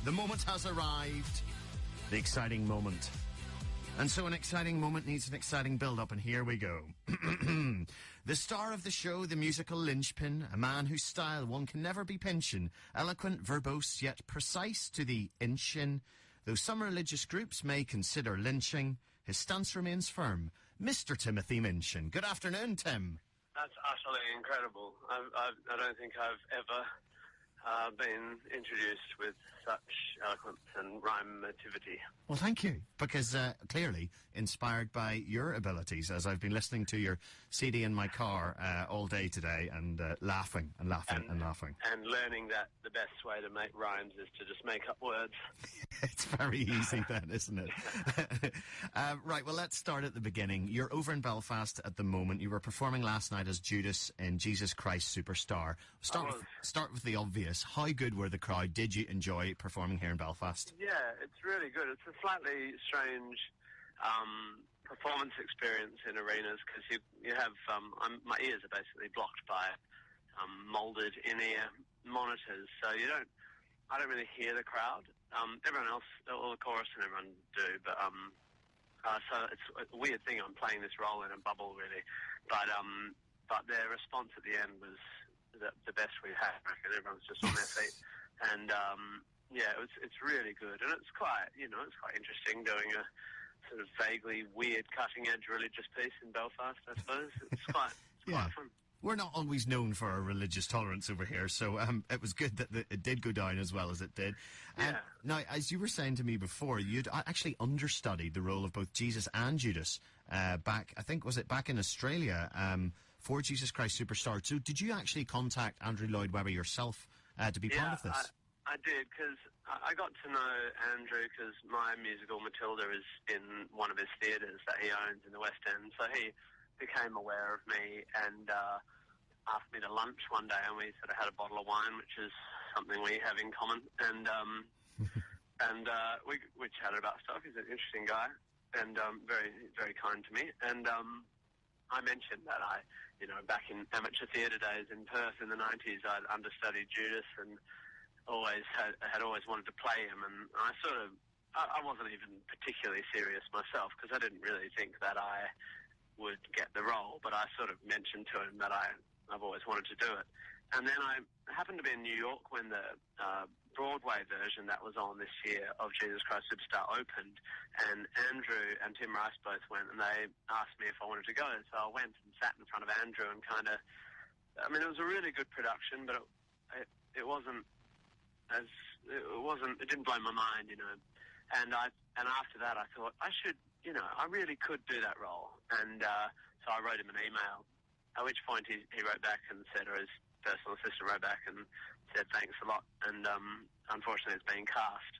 The moment has arrived. The exciting moment. And so an exciting moment needs an exciting build-up, and here we go. The star of the show, the musical linchpin, a man whose style one can never be pinchin', eloquent, verbose, yet precise to the inch-in. Though some religious groups may consider lynching, his stance remains firm. Mr. Timothy Minchin. Good afternoon, Tim. That's utterly incredible. I don't think I've ever been introduced with such eloquence and rhymativity. Well, thank you, because clearly inspired by your abilities, as I've been listening to your CD in my car all day today and laughing and laughing. And learning that the best way to make rhymes is to just make up words. It's very easy then, isn't it? Right, well, let's start at the beginning. You're over in Belfast at the moment. You were performing last night as Judas in Jesus Christ Superstar. Start with the obvious. How good were the crowd? Did you enjoy performing here in Belfast? Yeah, it's really good. It's a slightly strange performance experience in arenas because you have my ears are basically blocked by moulded in-ear monitors, so I don't really hear the crowd. Everyone else, all the chorus and everyone do, but so it's a weird thing. I'm playing this role in a bubble, really, but their response at the end was the best we've had. I reckon everyone's just on their feet, and it's really good, and it's quite interesting doing a sort of vaguely weird, cutting-edge religious piece in Belfast. I suppose it's quite fun. We're not always known for our religious tolerance over here, so it was good that it did go down as well as it did. Yeah. Now, as you were saying to me before, you'd actually understudied the role of both Jesus and Judas back in Australia for Jesus Christ Superstar. So did you actually contact Andrew Lloyd Webber yourself to be part of this? I did, because I got to know Andrew because my musical Matilda is in one of his theatres that he owns in the West End, so he became aware of me and asked me to lunch one day, and we sort of had a bottle of wine, which is something we have in common, and we chatted about stuff. He's an interesting guy and very, very kind to me, and I mentioned that back in amateur theatre days in Perth in the 90s, I'd understudied Judas and had always wanted to play him, and I wasn't even particularly serious myself because I didn't really think that I would get the role, but I sort of mentioned to him that I've always wanted to do it. And then I happened to be in New York when the Broadway version that was on this year of Jesus Christ Superstar opened, and Andrew and Tim Rice both went, and they asked me if I wanted to go, so I went and sat in front of Andrew and it was a really good production, but it didn't blow my mind, and after that I thought I really could do that role, and so I wrote him an email, at which point he wrote back and said, or his personal assistant wrote back and said thanks a lot, and unfortunately it's being cast.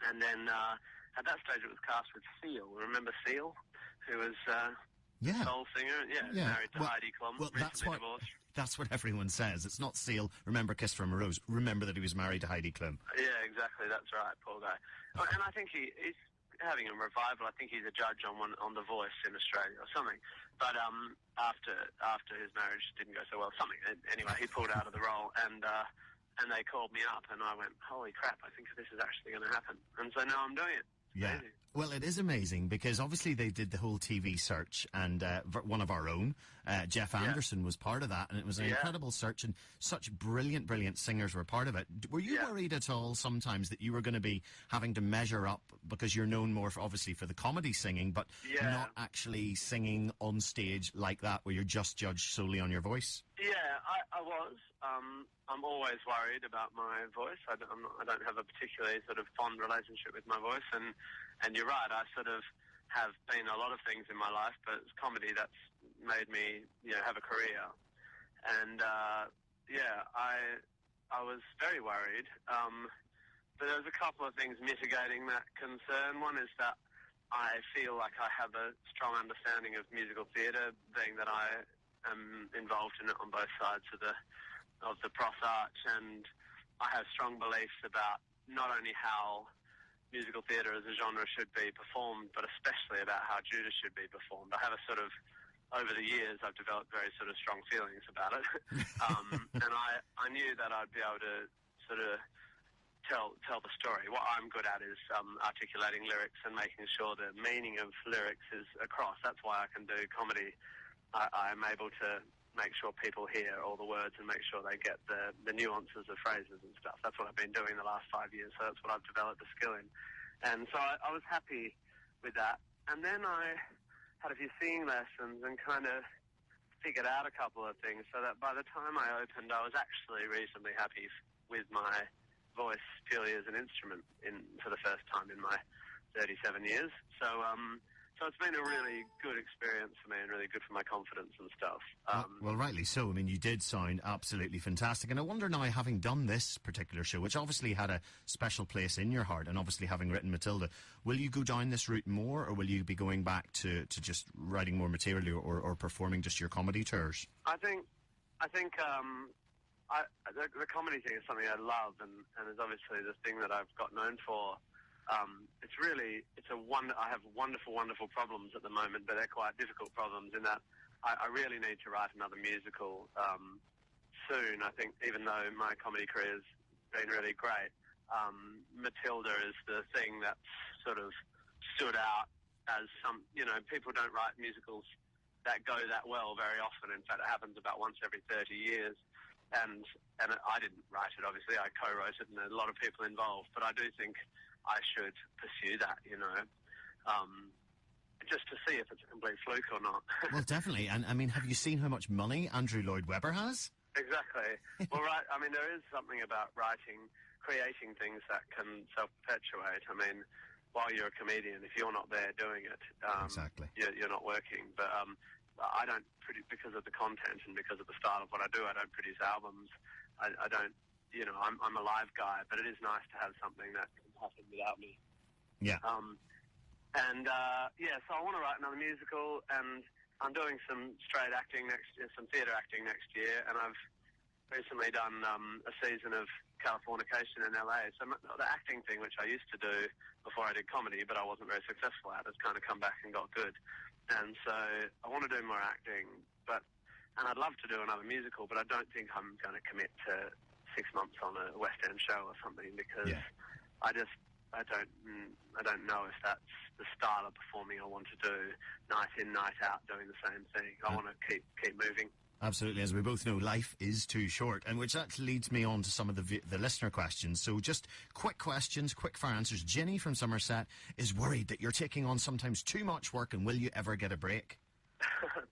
And then at that stage it was cast with Seal. Remember Seal, who was soul singer? Married to Heidi Klum. Well, that's what everyone says. It's not Seal, remember Kiss from a Rose, remember that he was married to Heidi Klum. Yeah, exactly, that's right, poor guy. And I think he's having a revival. I think he's a judge on The Voice in Australia or something. But after his marriage didn't go so well, anyway, he pulled out of the role, and they called me up, and I went, holy crap, I think this is actually going to happen. And so now I'm doing it. Yeah. Crazy. Well, it is amazing because obviously they did the whole TV search, and one of our own, Jeff Anderson, was part of that, and it was an incredible search, and such brilliant singers were part of it. Were you worried at all sometimes that you were going to be having to measure up because you're known more for the comedy singing, but not actually singing on stage like that, where you're just judged solely on your voice? Yeah, I was. I'm always worried about my voice. I don't have a particularly sort of fond relationship with my voice, and you're right, I sort of have been a lot of things in my life, but it's comedy that's made me, have a career. And, I was very worried. But there's a couple of things mitigating that concern. One is that I feel like I have a strong understanding of musical theatre, being that I am involved in it on both sides of the Prof Arch, and I have strong beliefs about not only how musical theatre as a genre should be performed, but especially about how Judas should be performed. I have a sort of, over the years, I've developed very sort of strong feelings about it. And I knew that I'd be able to sort of tell the story. What I'm good at is articulating lyrics and making sure the meaning of lyrics is across. That's why I can do comedy. I'm able to make sure people hear all the words and make sure they get the nuances of phrases and stuff. That's what I've been doing the last 5 years, so that's what I've developed the skill in. And so I was happy with that. And then I had a few singing lessons and kind of figured out a couple of things so that by the time I opened, I was actually reasonably happy with my voice purely as an instrument for the first time in my 37 years. So it's been a really good experience for me and really good for my confidence and stuff. Well, rightly so. I mean, you did sound absolutely fantastic. And I wonder now, having done this particular show, which obviously had a special place in your heart, and obviously having written Matilda, will you go down this route more, or will you be going back to just writing more material or performing just your comedy tours? I think the comedy thing is something I love, and is obviously the thing that I've got known for. I have wonderful problems at the moment, but they're quite difficult problems in that I really need to write another musical soon. I think even though my comedy career's been really great, Matilda is the thing that's sort of stood out as some, people don't write musicals that go that well very often. In fact, it happens about once every 30 years. And I didn't write it, obviously. I co-wrote it, and there are a lot of people involved. But I do think I should pursue that, just to see if it's a complete fluke or not. Well, definitely. And, I mean, have you seen how much money Andrew Lloyd Webber has? Exactly. Well, right. I mean, there is something about creating things that can self-perpetuate. I mean, while you're a comedian, if you're not there doing it, exactly, you're not working. But I don't because of the content and because of the style of what I do. I don't produce albums. I don't. I'm a live guy, but it is nice to have something that can happen without me. Yeah. So I want to write another musical, and I'm doing some straight acting next year, some theatre acting next year, and I've recently done a season of Californication in LA. So the acting thing, which I used to do before I did comedy, but I wasn't very successful at, has kind of come back and got good. And so I want to do more acting, and I'd love to do another musical, but I don't think I'm going to commit to 6 months on a West End show or something, because I don't know if that's the style of performing I want to do, night in, night out, doing the same thing. I want to keep moving. Absolutely. As we both know, life is too short, and which actually leads me on to some of the listener questions. So just quick questions, quick fire answers. Jenny from Somerset is worried that you're taking on sometimes too much work, and will you ever get a break?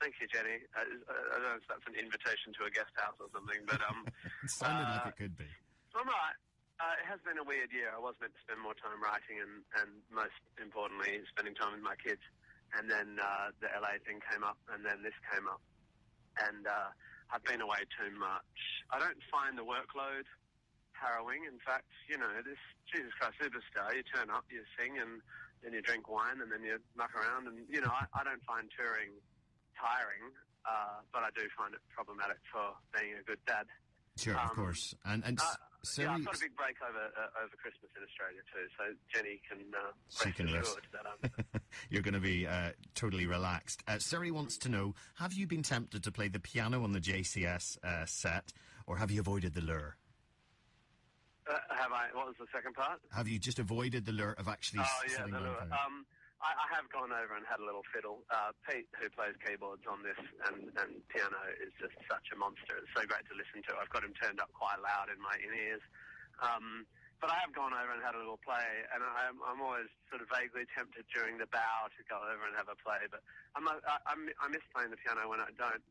Thank you, Jenny. I don't know if that's an invitation to a guest house or something, but it sounded like it could be. I'm right. It has been a weird year. I was meant to spend more time writing and most importantly, spending time with my kids. And then the LA thing came up, and then this came up. And I've been away too much. I don't find the workload harrowing. In fact, this Jesus Christ Superstar, you turn up, you sing, and then you drink wine, and then you muck around. And, I don't find touring tiring, but I do find it problematic for being a good dad. Sure, of course. And I've got a big break over Christmas in Australia too, so Jenny can rest assured that you're going to be totally relaxed. Siri wants to know, have you been tempted to play the piano on the JCS set, or have you avoided the lure? Have I? What was the second part? Have you just avoided the lure of actually sitting the lure. I have gone over and had a little fiddle. Pete, who plays keyboards on this and piano, is just such a monster. It's so great to listen to. I've got him turned up quite loud in my ears. But I have gone over and had a little play, and I'm always sort of vaguely tempted during the bow to go over and have a play. But I miss playing the piano when I don't.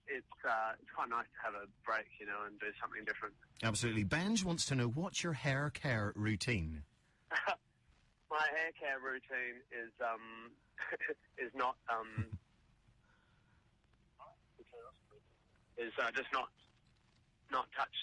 It's quite nice to have a break, and do something different. Absolutely. Benj wants to know, what's your hair care routine? My hair care routine is not just not touch.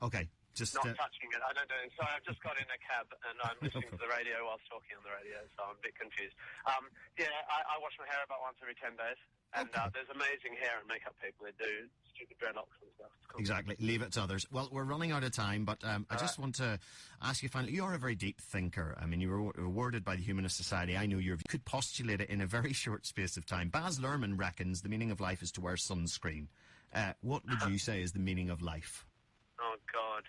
Okay. Just not touching it. I don't know. So I've just got in a cab and I'm listening to the radio whilst talking on the radio, so I'm a bit confused. I wash my hair about once every 10 days. And there's amazing hair and makeup people that do stupid dreadlocks and stuff. Cool. Exactly. Leave it to others. Well, we're running out of time, but I just want to ask you finally, you are a very deep thinker. I mean, you were awarded by the Humanist Society. I know you could postulate it in a very short space of time. Baz Luhrmann reckons the meaning of life is to wear sunscreen. what would you say is the meaning of life? Oh, God.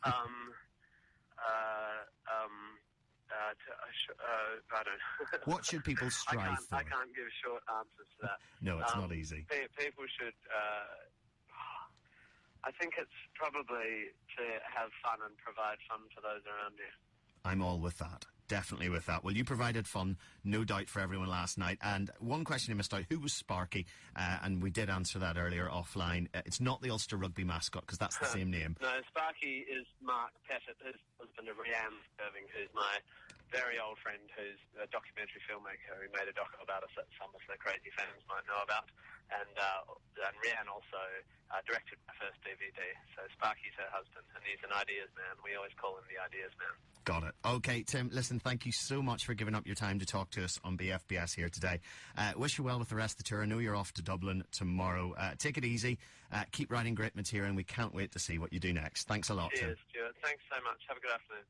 I don't know. What should people strive for? I can't give short answers to that. No, it's not easy. People should... I think it's probably to have fun and provide fun for those around you. I'm all with that. Definitely with that. Well, you provided fun, no doubt, for everyone last night. And one question you missed out, who was Sparky? And we did answer that earlier offline. It's not the Ulster Rugby mascot, because that's the same name. No, Sparky is Mark Pettit, his husband of Rianne Irving, who's my very old friend, who's a documentary filmmaker who made a doc about us that some of the crazy fans might know about. And Rianne also directed my first DVD. So Sparky's her husband, and he's an ideas man. We always call him the ideas man. Got it. Okay, Tim, listen, thank you so much for giving up your time to talk to us on BFBS here today. Wish you well with the rest of the tour. I know you're off to Dublin tomorrow. Take it easy. Keep writing great material, and we can't wait to see what you do next. Thanks a lot, Cheers, Tim. Stuart. Thanks so much. Have a good afternoon.